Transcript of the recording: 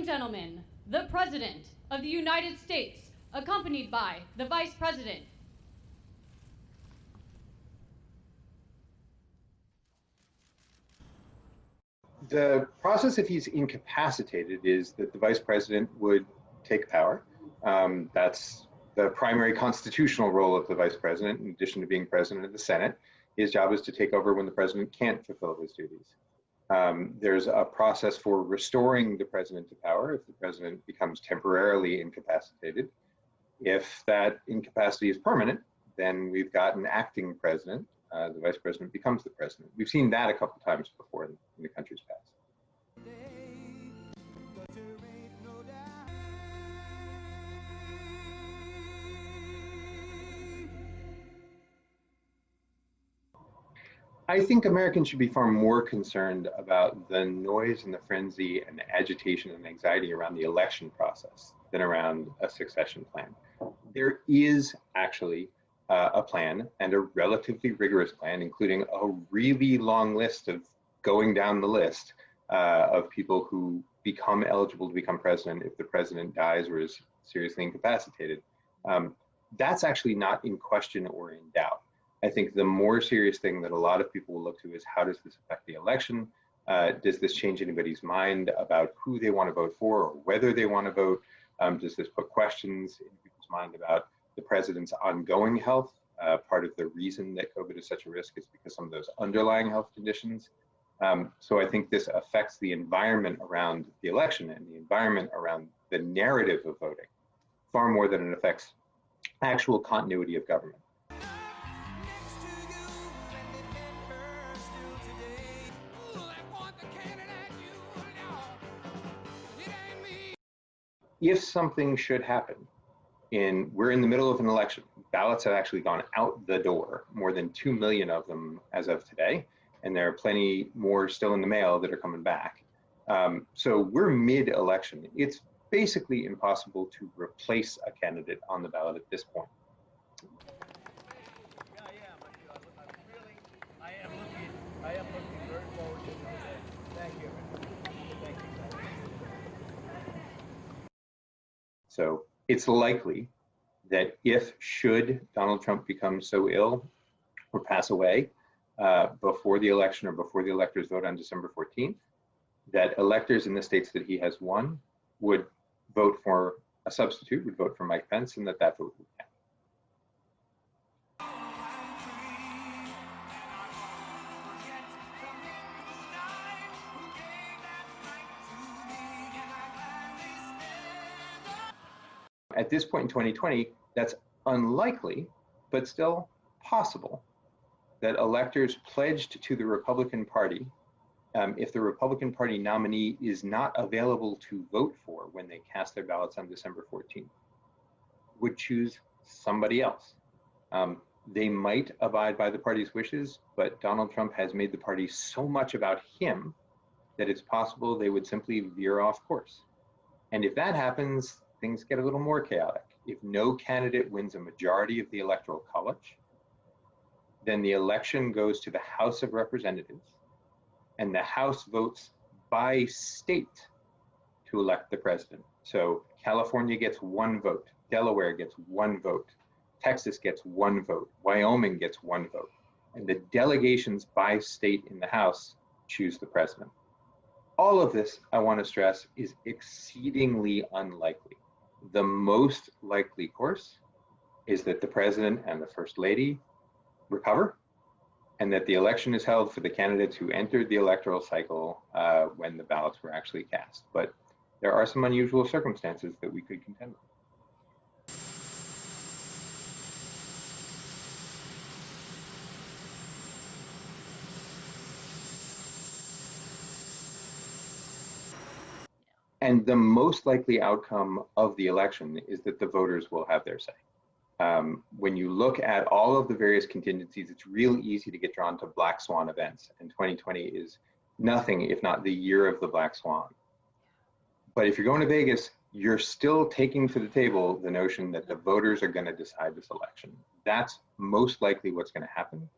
gentlemen, the President of the United States, accompanied by the Vice President. The process, if he's incapacitated, is that the Vice President would take power. That's the primary constitutional role of the Vice President, in addition to being President of the Senate. His job is to take over when the President can't fulfill his duties. There's a process for restoring the President to power if the President becomes temporarily incapacitated. If that incapacity is permanent, then we've got an acting President. The Vice President becomes the President. We've seen that a couple times before in the country's past. I think Americans should be far more concerned about the noise and the frenzy and the agitation and anxiety around the election process than around a succession plan. There is actually a plan, and a relatively rigorous plan, including a really long list of going down the list of people who become eligible to become president if the president dies or is seriously incapacitated. That's actually not in question or in doubt. I think the more serious thing that a lot of people will look to is, how does this affect the election? Does this change anybody's mind about who they want to vote for or whether they want to vote? Does this put questions in people's mind about the president's ongoing health? Part of the reason that COVID is such a risk is because some of those underlying health conditions. So I think this affects the environment around the election and the environment around the narrative of voting far more than it affects actual continuity of government. If something should happen, we're in the middle of an election. Ballots have actually gone out the door, more than 2 million of them as of today, and there are plenty more still in the mail that are coming back. So we're mid-election. It's basically impossible to replace a candidate on the ballot at this point. I am looking very forward to it. Thank you. Thank you. So it's likely that should Donald Trump become so ill or pass away before the election or before the electors vote on December 14th, that electors in the states that he has won would vote for a substitute, would vote for Mike Pence, and that vote would count. At this point in 2020, that's unlikely, but still possible, that electors pledged to the Republican Party, if the Republican Party nominee is not available to vote for when they cast their ballots on December 14th, would choose somebody else. They might abide by the party's wishes, but Donald Trump has made the party so much about him that it's possible they would simply veer off course. And if that happens, things get a little more chaotic. If no candidate wins a majority of the Electoral College, then the election goes to the House of Representatives, and the House votes by state to elect the president. So California gets 1 vote, Delaware gets 1 vote, Texas gets 1 vote, Wyoming gets 1 vote, and the delegations by state in the House choose the president. All of this, I want to stress, is exceedingly unlikely. The most likely course is that the president and the first lady recover, and that the election is held for the candidates who entered the electoral cycle when the ballots were actually cast. But there are some unusual circumstances that we could contend with. And the most likely outcome of the election is that the voters will have their say. When you look at all of the various contingencies, it's real easy to get drawn to black swan events, and 2020 is nothing if not the year of the black swan. But if you're going to Vegas, you're still taking to the table the notion that the voters are going to decide this election. That's most likely what's going to happen.